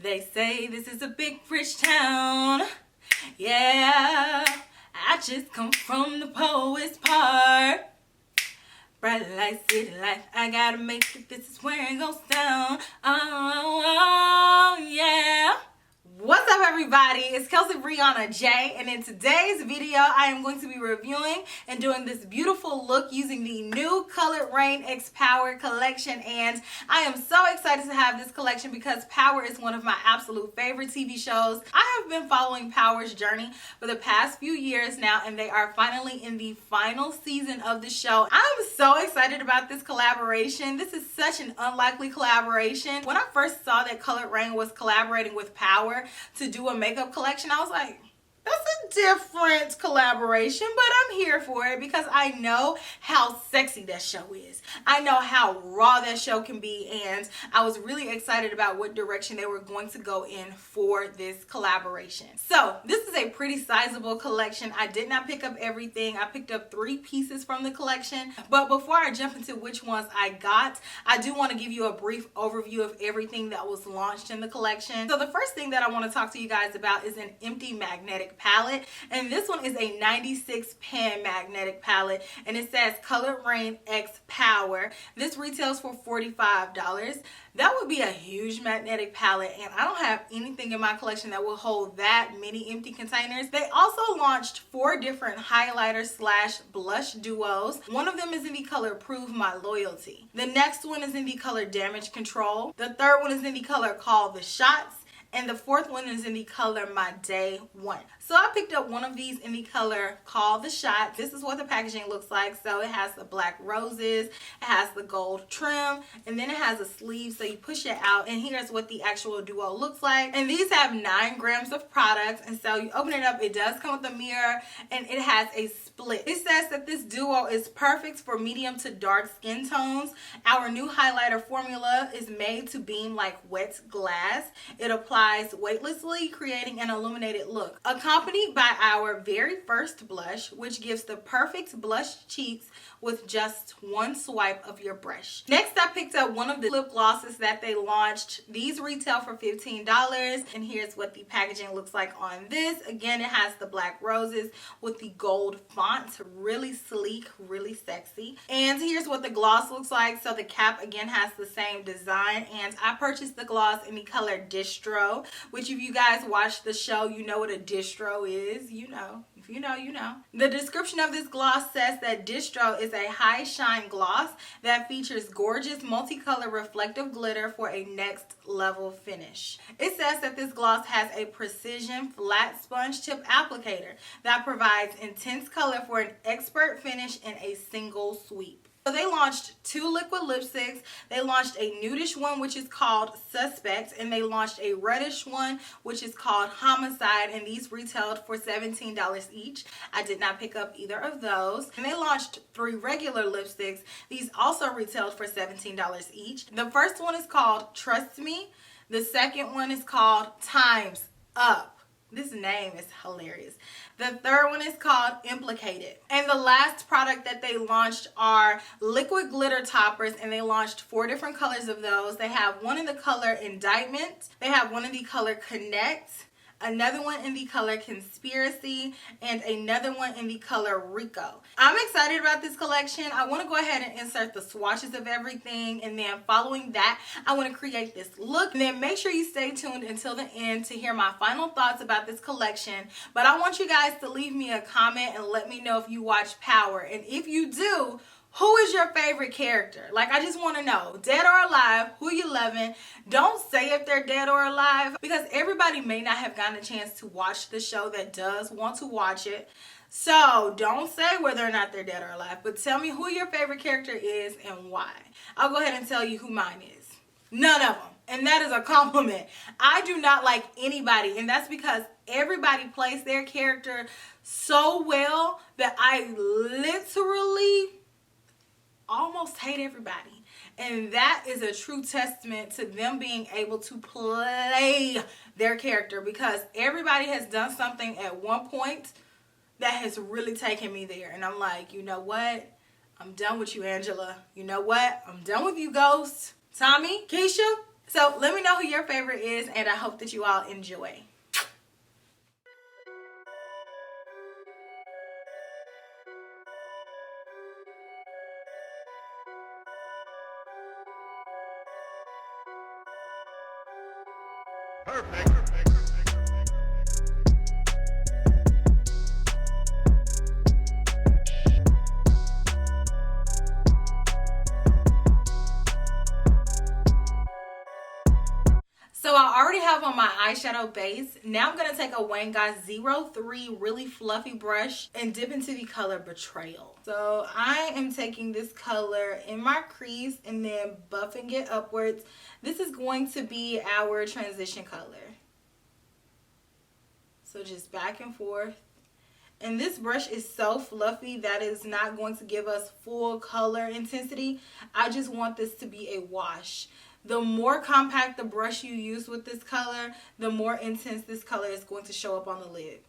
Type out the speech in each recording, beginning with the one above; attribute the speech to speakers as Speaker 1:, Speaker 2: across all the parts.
Speaker 1: They say this is a big rich town. Yeah, I just come from the poet's part. Bright light, city life, I gotta make it, this is where it goes down. Oh, yeah. What's up, everybody? It's Kelsee Briana J, and in today's video I am going to be reviewing and doing this beautiful look using the new Coloured Raine X Power collection. And I am so excited to have this collection because Power is one of my absolute favorite TV shows. I have been following Power's journey for the past few years now, and they are finally in the final season of the show. I'm so excited about this collaboration. This is such an unlikely collaboration. When I first saw that Coloured Raine was collaborating with Power to do a makeup collection, I was like, that's a different collaboration, but I'm here for it because I know how sexy that show is. I know how raw that show can be, and I was really excited about what direction they were going to go in for this collaboration. So this is a pretty sizable collection. I did not pick up everything. I picked up 3 pieces from the collection, but before I jump into which ones I got, I do want to give you a brief overview of everything that was launched in the collection. So the first thing that I want to talk to you guys about is an empty magnetic palette, and this one is a 96 pan magnetic palette, and it says Coloured Raine X Power. This retails for $45. That would be a huge magnetic palette, and I don't have anything in my collection that will hold that many empty containers. They also launched 4 different highlighter slash blush duos. One of them is in the color Prove My Loyalty. The next one is in the color Damage Control. The third one is in the color Call the Shots. And the fourth one is in the color My Day One. So I picked up one of these in the color Call the Shot. This is what the packaging looks like. So it has the black roses, it has the gold trim, and then it has a sleeve so you push it out. And here's what the actual duo looks like. And these have 9 grams of product. And so you open it up, it does come with a mirror, and it has a split. It says that this duo is perfect for medium to dark skin tones. Our new highlighter formula is made to beam like wet glass. It applies weightlessly, creating an illuminated look, accompanied by our very first blush, which gives the perfect blush cheeks with just one swipe of your brush. Next, I picked up one of the lip glosses that they launched. These retail for $15, and here's what the packaging looks like on this. Again, it has the black roses with the gold font. Really sleek, really sexy. And here's what the gloss looks like. So the cap again has the same design, and I purchased the gloss in the color Distro, which if you guys watch the show, you know what a distro is. You know. If you know, you know. The description of this gloss says that Distro is a high shine gloss that features gorgeous multicolor reflective glitter for a next level finish. It says that this gloss has a precision flat sponge tip applicator that provides intense color for an expert finish in a single sweep. So they launched 2 liquid lipsticks. They launched a nudish one, which is called Suspect, and they launched a reddish one, which is called Homicide, and these retailed for $17 each. I did not pick up either of those. And they launched 3 regular lipsticks. These also retailed for $17 each. The first one is called Trust Me. The second one is called Time's Up. This name is hilarious. The third one is called Implicated. And the last product that they launched are liquid glitter toppers, and they launched 4 different colors of those. They have one in the color Indictment. They have one in the color Connect, another one in the color Conspiracy, and another one in the color Rico. I'm excited about this collection. I want to go ahead and insert the swatches of everything, and then following that, I want to create this look. And then make sure you stay tuned until the end to hear my final thoughts about this collection. But I want you guys to leave me a comment and let me know if you watch Power. And if you do, who is your favorite character? Like, I just want to know, dead or alive, who you loving. Don't say if they're dead or alive, because everybody may not have gotten a chance to watch the show that does want to watch it. So don't say whether or not they're dead or alive, but tell me who your favorite character is and why. I'll go ahead and tell you who mine is. None of them. And that is a compliment. I do not like anybody, and that's because everybody plays their character so well that I literally almost hate everybody. And that is a true testament to them being able to play their character, because everybody has done something at one point that has really taken me there. And I'm like, you know what? I'm done with you, Angela. You know what? I'm done with you, Ghost. Tommy, Keisha, So let me know who your favorite is, and I hope that you all enjoy.
Speaker 2: Perfect.
Speaker 1: So I already have on my eyeshadow base. Now I'm going to take a Wayne Guy 03 really fluffy brush and dip into the color Betrayal. So I am taking this color in my crease and then buffing it upwards. This is going to be our transition color. So just back and forth. And this brush is so fluffy that is not going to give us full color intensity. I just want this to be a wash. The more compact the brush you use with this color, the more intense this color is going to show up on the lid.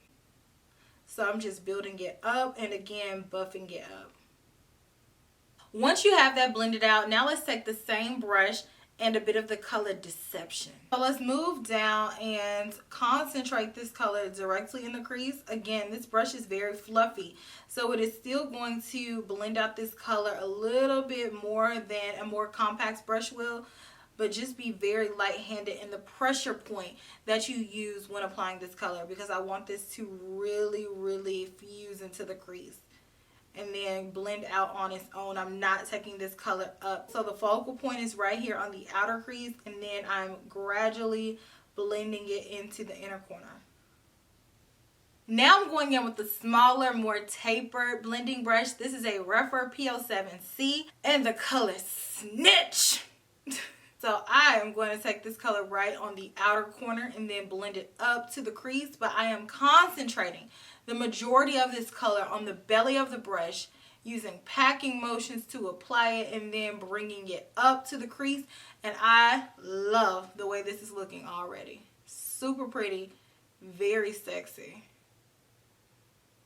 Speaker 1: So I'm just building it up and again buffing it up. Once you have that blended out, now let's take the same brush and a bit of the color Deception. So let's move down and concentrate this color directly in the crease. Again, this brush is very fluffy, so it is still going to blend out this color a little bit more than a more compact brush will, but just be very light-handed in the pressure point that you use when applying this color, because I want this to really fuse into the crease and then blend out on its own. I'm not taking this color up. So the focal point is right here on the outer crease, and then I'm gradually blending it into the inner corner. Now I'm going in with the smaller, more tapered blending brush. This is a Rephr P07C and the color Snitch. So I am going to take this color right on the outer corner and then blend it up to the crease, but I am concentrating the majority of this color on the belly of the brush, using packing motions to apply it and then bringing it up to the crease. And I love the way this is looking already. Super pretty, very sexy.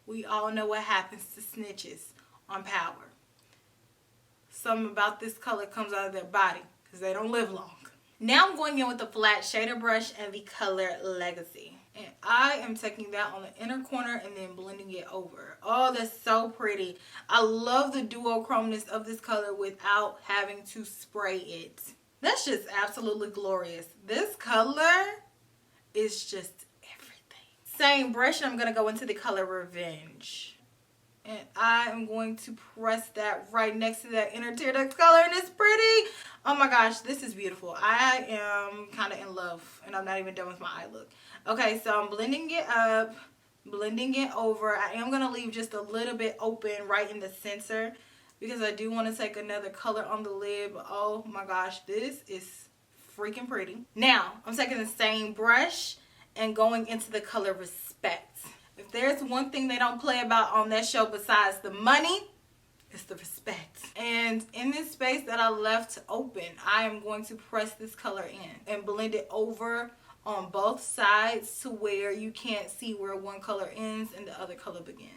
Speaker 1: We all know what happens to snitches on Power. Something about this color comes out of their body because they don't live long. Now I'm going in with the flat shader brush and the color Legacy. And I am taking that on the inner corner and then blending it over. Oh, that's so pretty. I love the duochromeness of this color without having to spray it. That's just absolutely glorious. This color is just everything. Same brush, and I'm going to go into the color Revenge. And I am going to press that right next to that inner tear duct color, and it's pretty. Oh my gosh, this is beautiful. I am kind of in love, and I'm not even done with my eye look. Okay, so I'm blending it up, blending it over. I am going to leave just a little bit open right in the center because I do want to take another color on the lid. But oh my gosh, this is freaking pretty. Now, I'm taking the same brush and going into the color Respect. If there's one thing they don't play about on that show besides the money, it's the respect. And in this space that I left open, I am going to press this color in and blend it over on both sides to where you can't see where one color ends and the other color begins.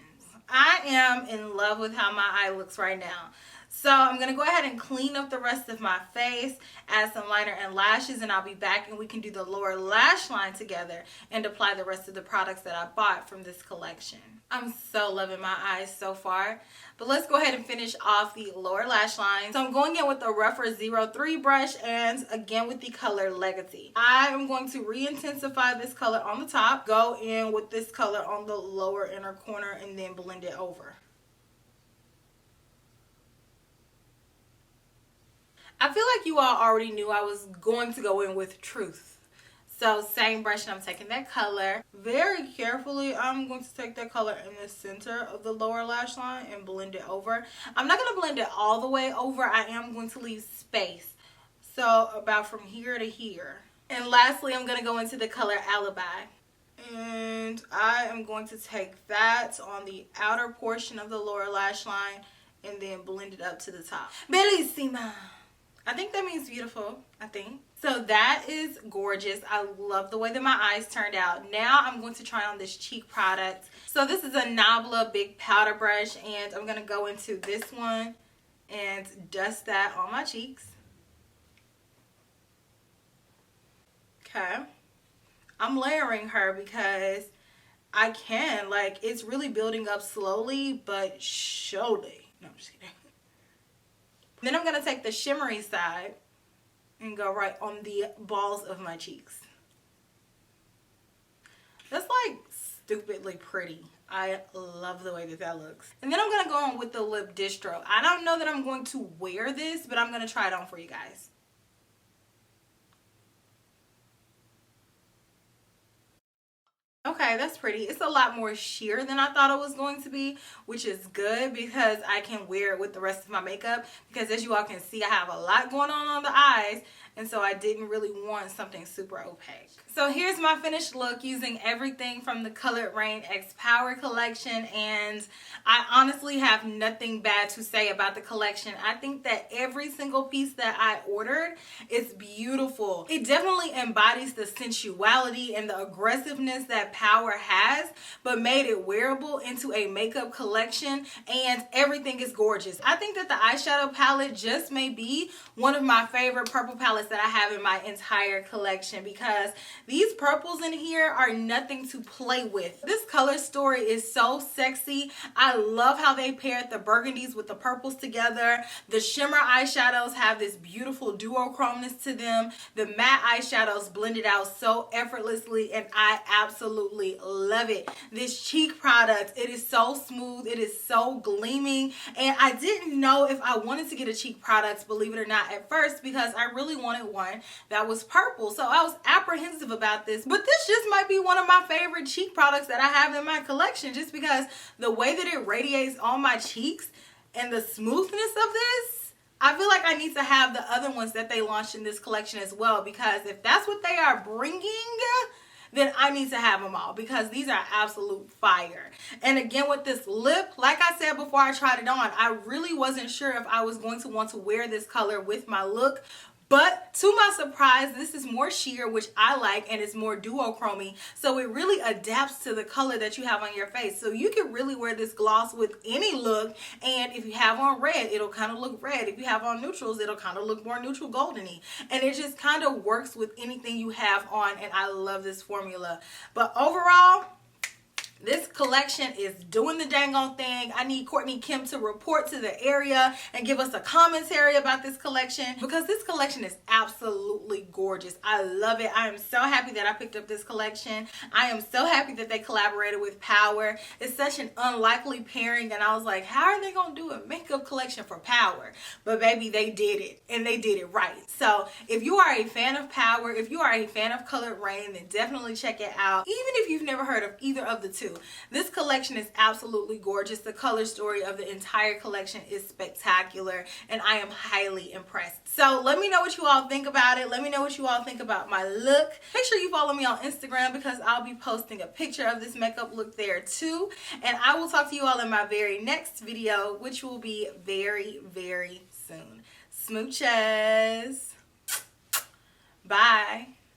Speaker 1: I am in love with how my eye looks right now. So I'm going to go ahead and clean up the rest of my face, add some liner and lashes, and I'll be back and we can do the lower lash line together and apply the rest of the products that I bought from this collection. I'm so loving my eyes so far. But let's go ahead and finish off the lower lash line. So I'm going in with the Rephr 03 brush and again with the color Legacy. I am going to re-intensify this color on the top, go in with this color on the lower inner corner, and then blend it over. I feel like you all already knew I was going to go in with Truth. So same brush, and I'm taking that color. Very carefully, I'm going to take that color in the center of the lower lash line and blend it over. I'm not going to blend it all the way over. I am going to leave space. So about from here to here. And lastly, I'm going to go into the color Alibi. And I am going to take that on the outer portion of the lower lash line and then blend it up to the top. Bellissima. I think that means beautiful, I think. So that is gorgeous. I love the way that my eyes turned out. Now I'm going to try on this cheek product. So this is a Nabla big powder brush, and I'm going to go into this one and dust that on my cheeks. Okay. I'm layering her because I can. Like, it's really building up slowly, but surely. No, I'm just kidding. Then I'm going to take the shimmery side and go right on the balls of my cheeks. That's like stupidly pretty. I love the way that that looks. And then I'm going to go on with the lip distro. I don't know that I'm going to wear this, but I'm going to try it on for you guys. Okay, that's pretty. It's a lot more sheer than I thought it was going to be, which is good because I can wear it with the rest of my makeup. Because as you all can see, I have a lot going on the eyes, and so I didn't really want something super opaque. So here's my finished look using everything from the Coloured Raine X Power collection, and I honestly have nothing bad to say about the collection. I think that every single piece that I ordered is beautiful. It definitely embodies the sensuality and the aggressiveness that Power has, but made it wearable into a makeup collection, and everything is gorgeous. I think that the eyeshadow palette just may be one of my favorite purple palettes that I have in my entire collection, because these purples in here are nothing to play with. This color story is so sexy. I love how they paired the burgundies with the purples together. The shimmer eyeshadows have this beautiful duochromeness to them. The matte eyeshadows blended out so effortlessly, and I absolutely love it. This cheek product, it is so smooth, it is so gleaming, and I didn't know if I wanted to get a cheek product, believe it or not, at first, because I really wanted one that was purple. So I was apprehensive about this, but this just might be one of my favorite cheek products that I have in my collection, just because the way that it radiates on my cheeks and the smoothness of this. I feel like I need to have the other ones that they launched in this collection as well, because if that's what they are bringing, then I need to have them all, because these are absolute fire. And again, with this lip, like I said before I tried it on, I really wasn't sure if I was going to want to wear this color with my look. But to my surprise, this is more sheer, which I like, and it's more duochromy. So it really adapts to the color that you have on your face. So you can really wear this gloss with any look. And if you have on red, it'll kind of look red. If you have on neutrals, it'll kind of look more neutral goldeny. And it just kind of works with anything you have on. And I love this formula. But overall, this collection is doing the dang on thing. I need Courtney Kim to report to the area and give us a commentary about this collection, because this collection is absolutely gorgeous. I love it. I am so happy that I picked up this collection. I am so happy that they collaborated with Power. It's such an unlikely pairing, and I was like, how are they gonna do a makeup collection for Power? But baby, they did it, and they did it right. So if you are a fan of Power, if you are a fan of Coloured Raine, then definitely check it out. Even if you've never heard of either of the two, this collection is absolutely gorgeous. The color story of the entire collection is spectacular, and I am highly impressed. So let me know what you all think about it. Let me know what you all think about my look. Make sure you follow me on Instagram, because I'll be posting a picture of this makeup look there too. And I will talk to you all in my very next video, which will be very, very soon. Smooches. Bye.